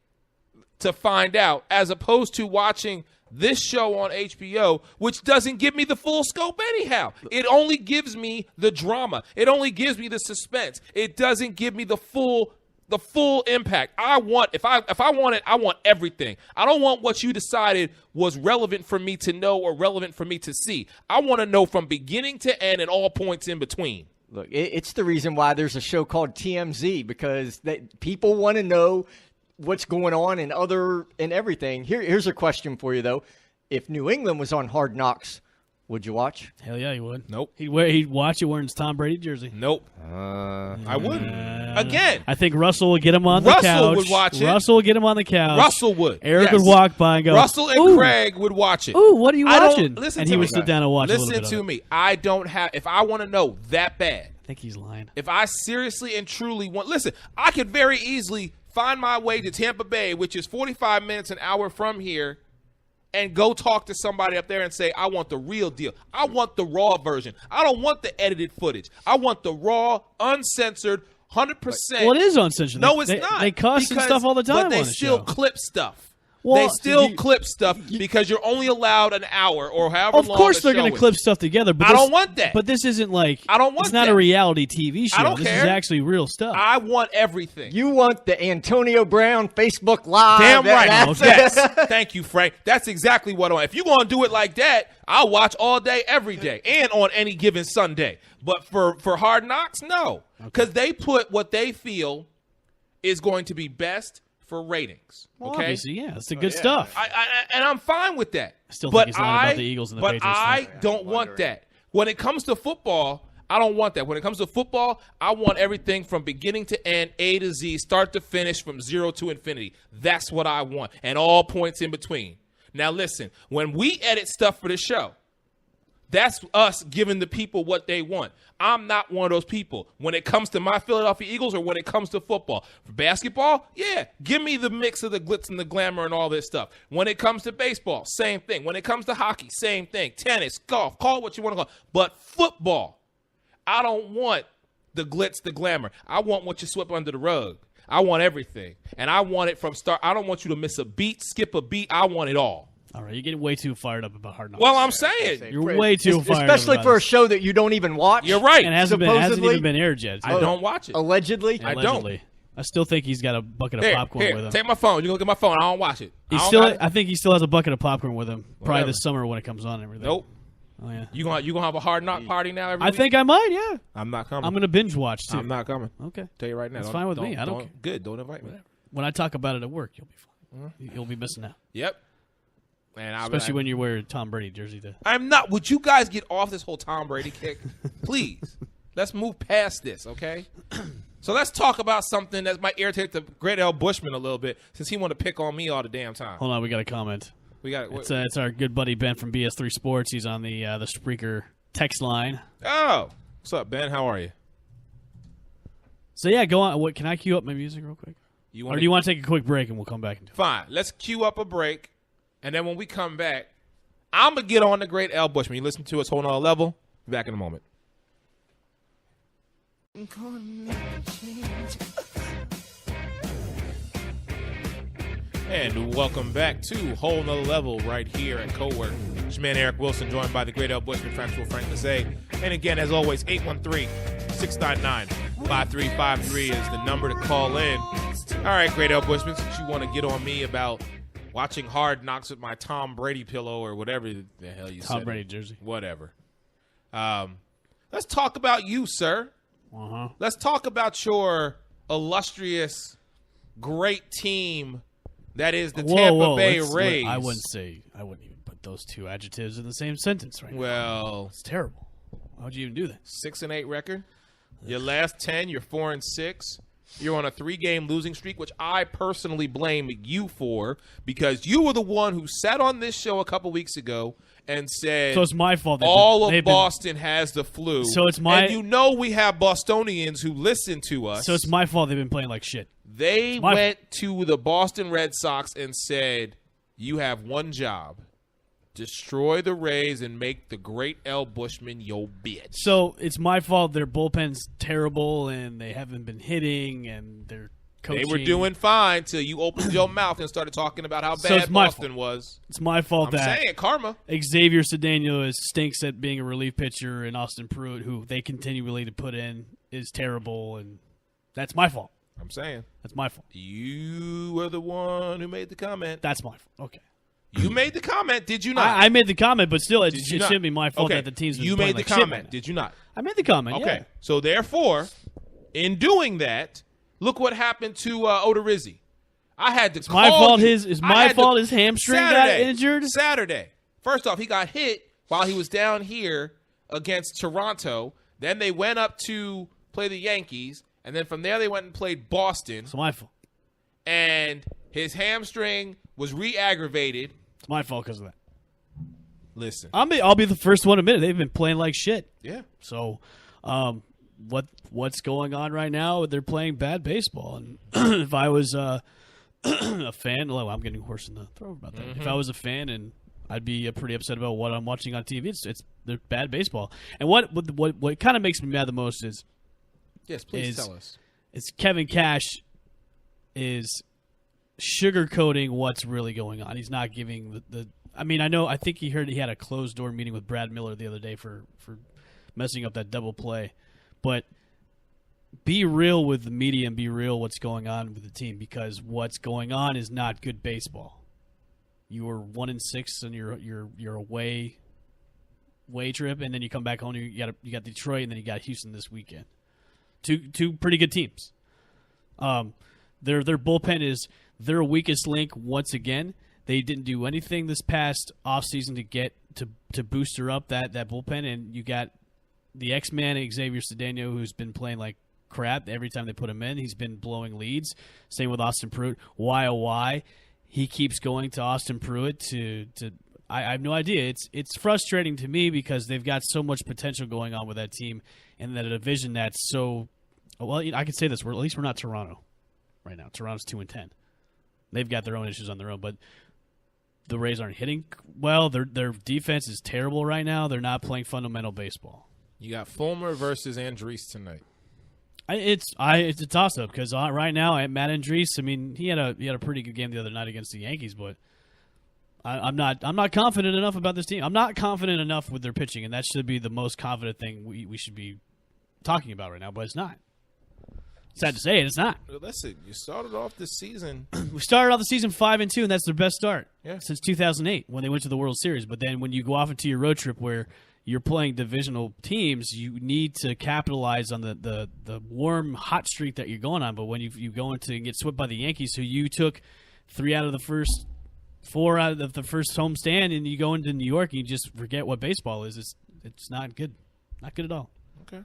to find out, as opposed to watching this show on HBO, which doesn't give me the full scope anyhow. It only gives me the drama. It only gives me the suspense. It doesn't give me the full The full impact. I want if I want it, I want everything. I don't want what you decided was relevant for me to know or relevant for me to see. I want to know from beginning to end and all points in between. Look, it's the reason why there's a show called TMZ, because people want to know what's going on and everything. Here's a question for you, though. If New England was on Hard Knocks, would you watch? Hell yeah, he would. Nope. He'd watch it wearing his Tom Brady jersey. Nope. I wouldn't. Again. I think Russell would get him on the couch. Russell would watch it. Russell would get him on the couch. Russell would. Eric Yes. would walk by and go, Russell and "Ooh, Craig would watch it. Ooh, what are you I don't- watching?" listen And to he would me. sit down and watch a Listen little bit to of it. me. I don't have, if I want to know that bad, I think he's lying. if I seriously and truly want, listen, I could very easily find my way to Tampa Bay, which is 45 minutes, an hour from here, and go talk to somebody up there and say, I want the real deal. I want the raw version. I don't want the edited footage. I want the raw, uncensored, 100%. Well, it is uncensored. No, it's they, not. They cuss and Because- stuff all the time But they on the still show. clip stuff. Well, they still you- clip stuff because you're only allowed an hour or however Of long course, the they're show going to is. clip stuff together. But I this- don't want that. But this isn't like I don't want It's not that. a reality TV show. I don't This care. is actually real stuff. I want everything. You want the Antonio Brown Facebook Live. Damn right. That's- Yes. Thank you, Frank. That's exactly what I want. If you're going to do it like that, I'll watch all day, every day, and on any given Sunday. But for Hard Knocks, no. Because they put what they feel is going to be best for ratings. Well, Okay? obviously, yeah, it's the good stuff. And I'm fine with that. Still but think he's lying about the Eagles and the but Patriots, I don't want that. When it comes to football, I don't want that. When it comes to football, I want everything from beginning to end, A to Z, start to finish, from 0 to infinity. That's what I want, and all points in between. Now, listen, when we edit stuff for the show, that's us giving the people what they want. I'm not one of those people. When it comes to my Philadelphia Eagles or when it comes to football. For basketball, yeah, give me the mix of the glitz and the glamour and all this stuff. When it comes to baseball, same thing. When it comes to hockey, same thing. Tennis, golf, call it what you want to call it. But football, I don't want the glitz, the glamour. I want what you swept under the rug. I want everything. And I want it from start. I don't want you to miss a beat, skip a beat. I want it all. All right, you're getting way too fired up about Hard Knocks. Well, I'm saying. You're way too fired up Especially about for a it. show that you don't even watch. You're right. And it hasn't supposedly- even been aired yet. I don't watch it. Allegedly. I don't. Allegedly. I still think he's got a bucket of popcorn with him. Take my phone. You can look at my phone. I don't watch it. He's I don't still. got it. I think he still has a bucket of popcorn with him. Probably Whatever. this summer when it comes on and everything. Nope. Oh yeah. You gonna have a Hard Knock party now? Every I week? think I might. Yeah. I'm not coming. I'm gonna binge watch too. I'm not coming. Okay. Tell you right now. That's Don't- fine with me. don't- I don't care. Good. Don't invite me. When I talk about it at work, you'll be fine. You'll be missing out, Yep. And especially when you wear a Tom Brady jersey. I'm not. Would you guys get off this whole Tom Brady kick, please? Let's move past this, okay? So let's talk about something that might irritate the great L. Bushman a little bit, since he want to pick on me all the damn time. Hold on, we got a comment. We got It's our good buddy Ben from BS3 Sports. He's on the Spreaker text line. Oh, what's up, Ben? How are you? So yeah, go on. What can I cue up my music real quick? Or do you want to take a quick break and we'll come back and do it? Fine. Let's cue up a break, and then when we come back, I'm gonna get on the great L. Bushman. You listen to us, Whole Nother Level. Be back in a moment. And welcome back to Whole Nother Level right here at Cowork. It's your man Eric Wilson, joined by the great L. Bushman, factual Frank Lizzie. And again, as always, 813-699-5353 is the number to call in. All right, great L. Bushman, since you want to get on me about watching Hard Knocks with my Tom Brady pillow or whatever the hell you said. Tom Brady jersey. Whatever. Let's talk about you, sir. Uh-huh. Let's talk about your illustrious, great team that is the Tampa Bay Rays. I wouldn't even put those two adjectives in the same sentence right now. Well, It's terrible. Why would you even do that? 6-8 record. Your last 10, you're 4-6. You're on a 3-game losing streak, which I personally blame you for, because you were the one who sat on this show a couple weeks ago and said So it's my fault. all of Boston has the flu. So it's my- and you know we have Bostonians who listen to us. So it's my fault they've been playing like shit. They my- went to the Boston Red Sox and said, you have one job. Destroy the Rays and make the great L. Bushman your bitch. So it's my fault their bullpen's terrible and they haven't been hitting and they're coaching. They were doing fine till you opened your mouth and started talking about how So bad it's my Boston was. It's my fault I'm that saying karma. Xavier Cedeno stinks at being a relief pitcher and Austin Pruitt, who they continually to put in, is terrible, and that's my fault. I'm saying. That's my fault. You were the one who made the comment. That's my fault. Okay. You made the comment, did you not? I made the comment, but still, it Did you not? shouldn't be my fault Okay. that the team's been You playing made the like shit comment, right now. did you not? I made the comment, Okay. yeah. So therefore, in doing that, look what happened to Odorizzi. I had to call my fault you. his hamstring got Saturday. injured? Saturday. First off, he got hit while he was down here against Toronto. Then they went up to play the Yankees, and then from there they went and played Boston. It's my fault. And his hamstring was re-aggravated. It's my fault because of that. Listen. I'll be the first one to admit it. They've been playing like shit. Yeah. So, what's going on right now? They're playing bad baseball. And if I was a fan, well, I'm getting horse in the throat about that. If I was a fan, and I'd be pretty upset about what I'm watching on TV. It's they're bad baseball. And what kind of makes me mad the most is Yes, please tell us. is Kevin Cash is sugarcoating what's really going on. He's not giving the I think he had a closed door meeting with Brad Miller the other day for messing up that double play. But be real with the media and be real what's going on with the team, because what's going on is not good baseball. You were 1-6 on your away trip, and then you come back home. You got Detroit, and then you got Houston this weekend. Two pretty good teams. Their bullpen is their weakest link once again. They didn't do anything this past offseason to get to booster up that bullpen, and you got the X-Man Xavier Cedeno, who's been playing like crap every time they put him in. He's been blowing leads. Same with Austin Pruitt. Why he keeps going to Austin Pruitt to I have no idea. It's frustrating to me because they've got so much potential going on with that team, and that a division that's so well. I could say this: at least we're not Toronto right now. Toronto's 2-10. They've got their own issues on their own, but the Rays aren't hitting well. Their defense is terrible right now. They're not playing fundamental baseball. You got Fulmer versus Andriese tonight. It's a toss up because right now Matt Andriese. I mean, he had a pretty good game the other night against the Yankees, but I'm not confident enough about this team. I'm not confident enough with their pitching, and that should be the most confident thing we should be talking about right now. But it's not. Sad to say it, it's not. Listen, you started off this season. We started off the season 5-2, and that's their best start since 2008 when they went to the World Series. But then when you go off into your road trip where you're playing divisional teams, you need to capitalize on the warm, hot streak that you're going on. But when you go into and get swept by the Yankees, who you took 4 out of the first homestand, and you go into New York and you just forget what baseball is. It's not good. Not good at all. Okay.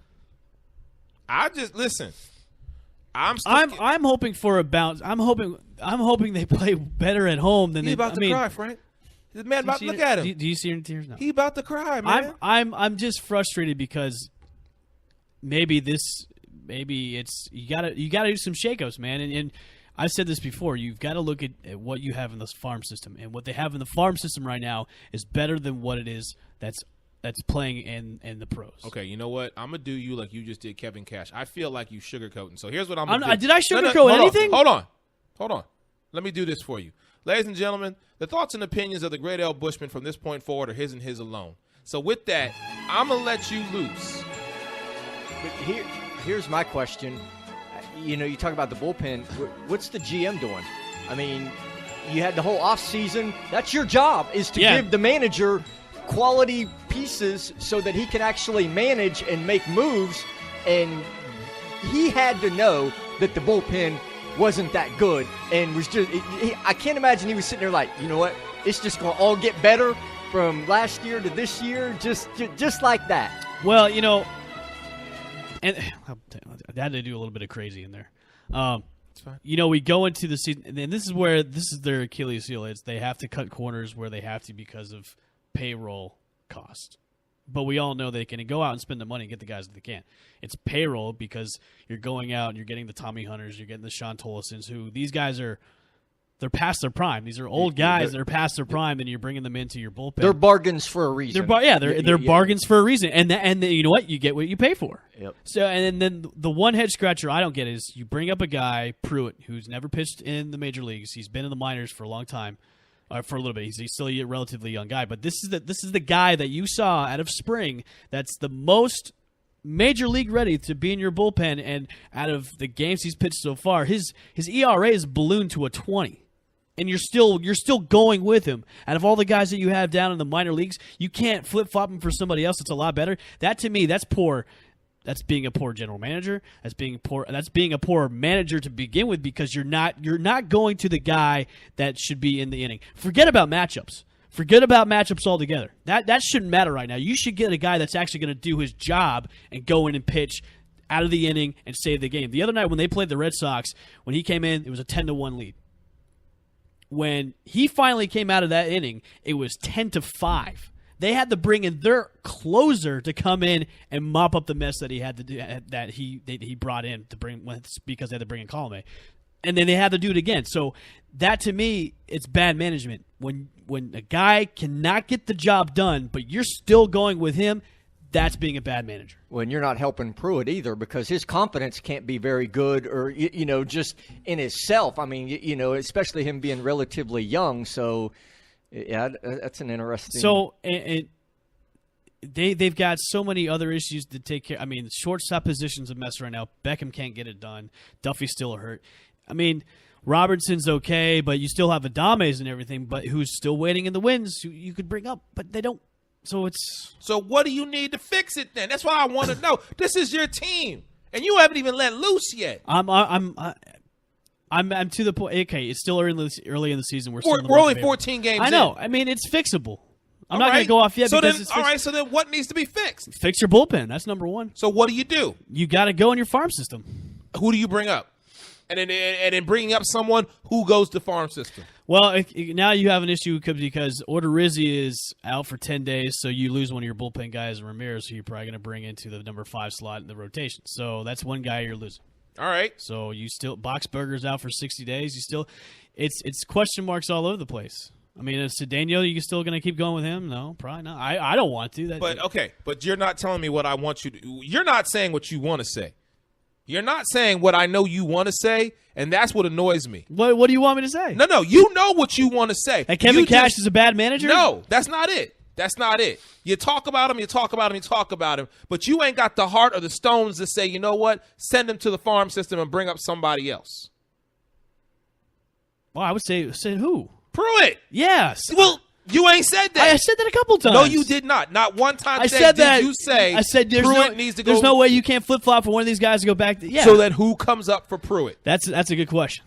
Listen. I'm hoping for a bounce. I'm hoping they play better at home than He's they. about to cry, Frank. The man about to look at him. Do you see her in tears now? He about to cry, man. I'm just frustrated because maybe it's you gotta do some shakeups, man. And I've said this before. You've got to look at what you have in this farm system, and what they have in the farm system right now is better than what it is that's playing in the pros. Okay, you know what? I'm going to do you like you just did Kevin Cash. I feel like you sugarcoating. So here's what I'm going to do. Did I sugarcoat anything? Hold on. Let me do this for you. Ladies and gentlemen, the thoughts and opinions of the great L. Bushman from this point forward are his and his alone. So with that, I'm going to let you loose. But here's my question. You talk about the bullpen. What's the GM doing? I mean, you had the whole offseason. That's your job, is to give the manager quality pieces so that he can actually manage and make moves. And he had to know that the bullpen wasn't that good, and was just I can't imagine he was sitting there like, you know what, it's just going to all get better from last year to this year, just like that. Well, and I had to do a little bit of crazy in there. It's fine. We go into the season, and this is their Achilles heel. Is they have to cut corners where they have to because of payroll cost. But we all know they can go out and spend the money and get the guys that they can. It's payroll because you're going out and you're getting the Tommy Hunters, you're getting the Sean Tolesons, who these guys they're past their prime. These are old guys that are past their prime, and you're bringing them into your bullpen. They're bargains for a reason. They're bargains for a reason, and you know what? You get what you pay for. Yep. So, and then the one head scratcher I don't get is you bring up a guy, Pruitt, who's never pitched in the major leagues. He's been in the minors for a long time. For a little bit, he's still a relatively young guy, but this is the guy that you saw out of spring that's the most major league ready to be in your bullpen, and out of the games he's pitched so far, his ERA is ballooned to a 20. And you're still going with him. Out of all the guys that you have down in the minor leagues, you can't flip-flop him for somebody else that's a lot better. That, to me, that's poor. That's being a poor general manager. That's being a poor manager to begin with, because you're not going to the guy that should be in the inning. Forget about matchups. Forget about matchups altogether. That shouldn't matter right now. You should get a guy that's actually going to do his job and go in and pitch out of the inning and save the game. The other night when they played the Red Sox, when he came in, it was a 10-1 lead. When he finally came out of that inning, it was 10-5. They had to bring in their closer to come in and mop up the mess that he had to do, that he brought in to bring, because they had to bring in Colomé, and then they had to do it again. So that, to me, it's bad management. When a guy cannot get the job done, but you're still going with him, that's being a bad manager. When you're not helping Pruitt either, because his confidence can't be very good, or just in himself. I mean, especially him being relatively young. So, yeah, that's an interesting. So, they've got so many other issues to take care. I mean, the shortstop position's a mess right now. Beckham can't get it done. Duffy's still hurt. I mean, Robertson's okay, but you still have Adames and everything, but who's still waiting in the wins, who you could bring up, but they don't. So what do you need to fix it then? That's why I want to know. This is your team, and you haven't even let loose yet. I'm to the point. Okay, it's still early in the season. We're only 14 games. I know. in. I mean, it's fixable. I'm All not going to go off yet. So because then, so then, what needs to be fixed? Fix your bullpen. That's number one. So what do? You got to go in your farm system. Who do you bring up? And then bringing up someone who goes to farm system. Well, now you have an issue because Odorizzi is out for 10 days, so you lose one of your bullpen guys, Ramirez, who you're probably going to bring into the number 5 slot in the rotation. So that's one guy you're losing. All right. So Boxberger's out for 60 days. It's question marks all over the place. I mean, is Cedeno, you still going to keep going with him? No, probably not. I don't want to. But you're not telling me what I want you to. You're not saying what you want to say. You're not saying what I know you want to say, and that's what annoys me. What do you want me to say? No, you know what you want to say. That Kevin Cash is a bad manager? No, that's not it. That's not it. You talk about him, but you ain't got the heart or the stones to say, you know what, send him to the farm system and bring up somebody else. Well, I would say who? Pruitt. Yes. Well, you ain't said that. I said that a couple times. No, you did not. Not one time I said that. Did you say I said Pruitt needs to go. There's no way you can't flip-flop for one of these guys to go back. Yeah. So then who comes up for Pruitt? That's a good question.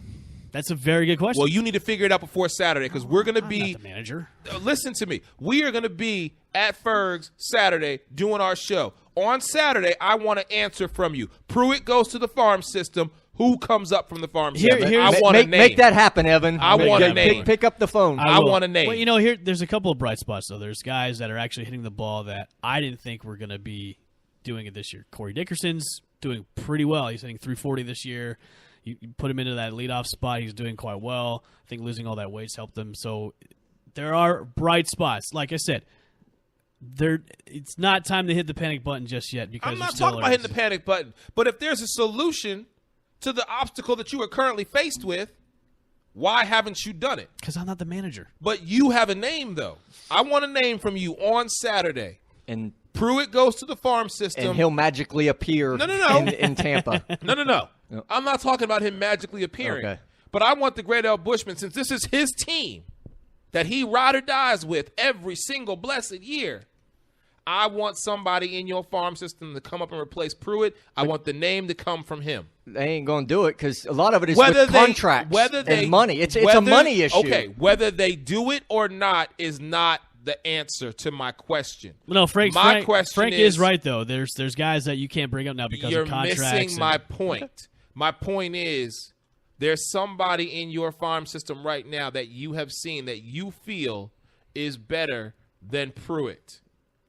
That's a very good question. Well, you need to figure it out before Saturday because we're going to be not the manager. Listen to me. We are going to be at Ferg's Saturday doing our show. On Saturday, I want to answer from you. Pruitt goes to the farm system. Who comes up from the farm system? I want a name. Make that happen, Evan. I want a name. Pick up the phone. I want a name. Well, here there's a couple of bright spots though. There's guys that are actually hitting the ball that I didn't think were going to be doing it this year. Corey Dickerson's doing pretty well. He's hitting 340 this year. You put him into that leadoff spot. He's doing quite well. I think losing all that weight's helped him. So there are bright spots. Like I said, it's not time to hit the panic button just yet. Because I'm not talking about hitting the panic button. But if there's a solution to the obstacle that you are currently faced with, why haven't you done it? Because I'm not the manager. But you have a name, though. I want a name from you on Saturday. And Pruitt goes to the farm system. And he'll magically appear in Tampa. No. I'm not talking about him magically appearing. Okay. But I want the great Al Bushman, since this is his team that he ride or dies with every single blessed year, I want somebody in your farm system to come up and replace Pruitt. I want the name to come from him. They ain't going to do it because a lot of it is with contracts and money. It's a money issue. Okay, whether they do it or not is not the answer to my question. No, Frank is right, though. There's guys that you can't bring up now because of contracts. You're missing my point. My point is there's somebody in your farm system right now that you have seen that you feel is better than Pruitt.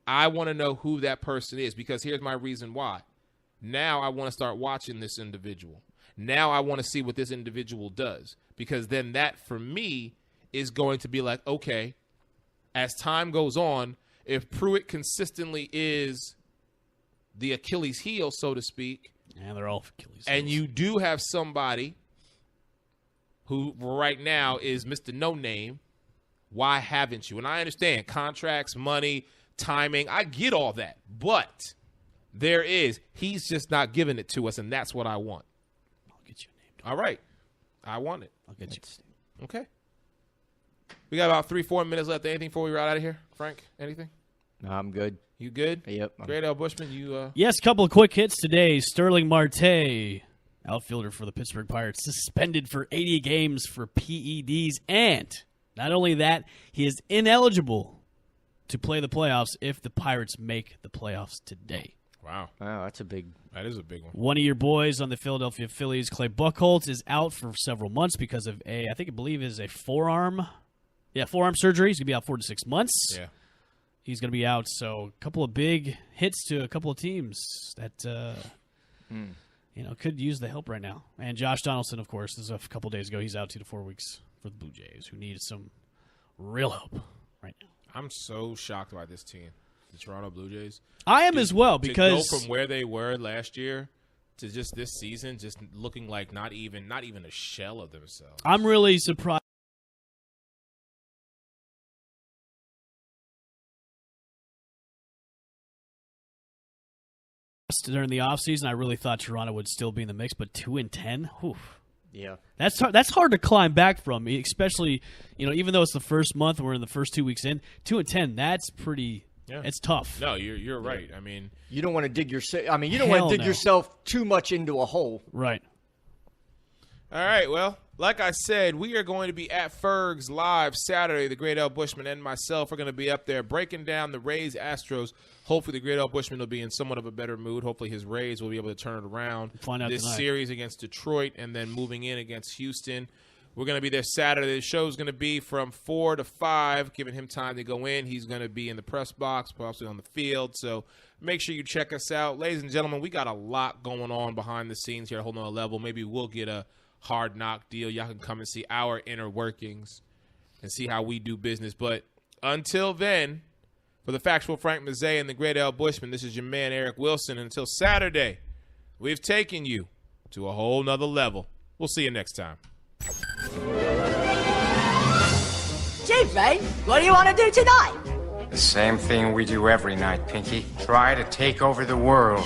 I want to know who that person is because here's my reason why. Now I want to start watching this individual. Now I want to see what this individual does because then that, for me, is going to be like, okay, as time goes on, if Pruitt consistently is the Achilles heel, so to speak, yeah, they're all Achilles heels. And you do have somebody who right now is Mr. No Name, why haven't you? And I understand contracts, money, timing. I get all that. But There is. He's just not giving it to us, and that's what I want. I'll get you a name. All right. I want it. I'll get you. Okay. We got about 3-4 minutes left. Anything before we ride out of here? Frank, anything? No, I'm good. You good? Yep. Great Al Bushman, you Yes, couple of quick hits today. Sterling Marte, outfielder for the Pittsburgh Pirates, suspended for 80 games for PEDs. And not only that, he is ineligible to play the playoffs if the Pirates make the playoffs today. wow. Wow, that's a big. That is a big one. One of your boys on the Philadelphia Phillies, Clay Buchholz, is out for several months because of I believe is a forearm. Yeah, forearm surgery. He's going to be out 4 to 6 months. Yeah. He's going to be out. So a couple of big hits to a couple of teams that could use the help right now. And Josh Donaldson, of course, this is a couple days ago. He's out 2 to 4 weeks for the Blue Jays, who need some real help right now. I'm so shocked by this team, the Toronto Blue Jays. I am as well, because to go from where they were last year to just this season, just looking like not even a shell of themselves. I'm really surprised. During the offseason, I really thought Toronto would still be in the mix, but 2-10, whew. Yeah. That's hard to climb back from, especially even though it's the first month, we're in the first 2 weeks in. 2-10, that's pretty. Yeah. It's tough. No, you're right. I mean, you don't want to dig yourself. I mean, you don't want to dig yourself too much into a hole. Right. All right. Well, like I said, we are going to be at Ferg's live Saturday. The Great Al Bushman and myself are going to be up there breaking down the Rays Astros. Hopefully, the Great Al Bushman will be in somewhat of a better mood. Hopefully, his Rays will be able to turn it around. Find out this tonight. Series against Detroit and then moving in against Houston. We're going to be there Saturday. The show's going to be from 4 to 5, giving him time to go in. He's going to be in the press box, possibly on the field. So make sure you check us out. Ladies and gentlemen, we got a lot going on behind the scenes here at a whole nother level. Maybe we'll get a hard knock deal. Y'all can come and see our inner workings and see how we do business. But until then, for the factual Frank Mazzei and the Great Al Bushman, this is your man Eric Wilson. And until Saturday, we've taken you to a whole nother level. We'll see you next time. Gee, Ray, what do you want to do tonight? The same thing we do every night, Pinky. Try to take over the world.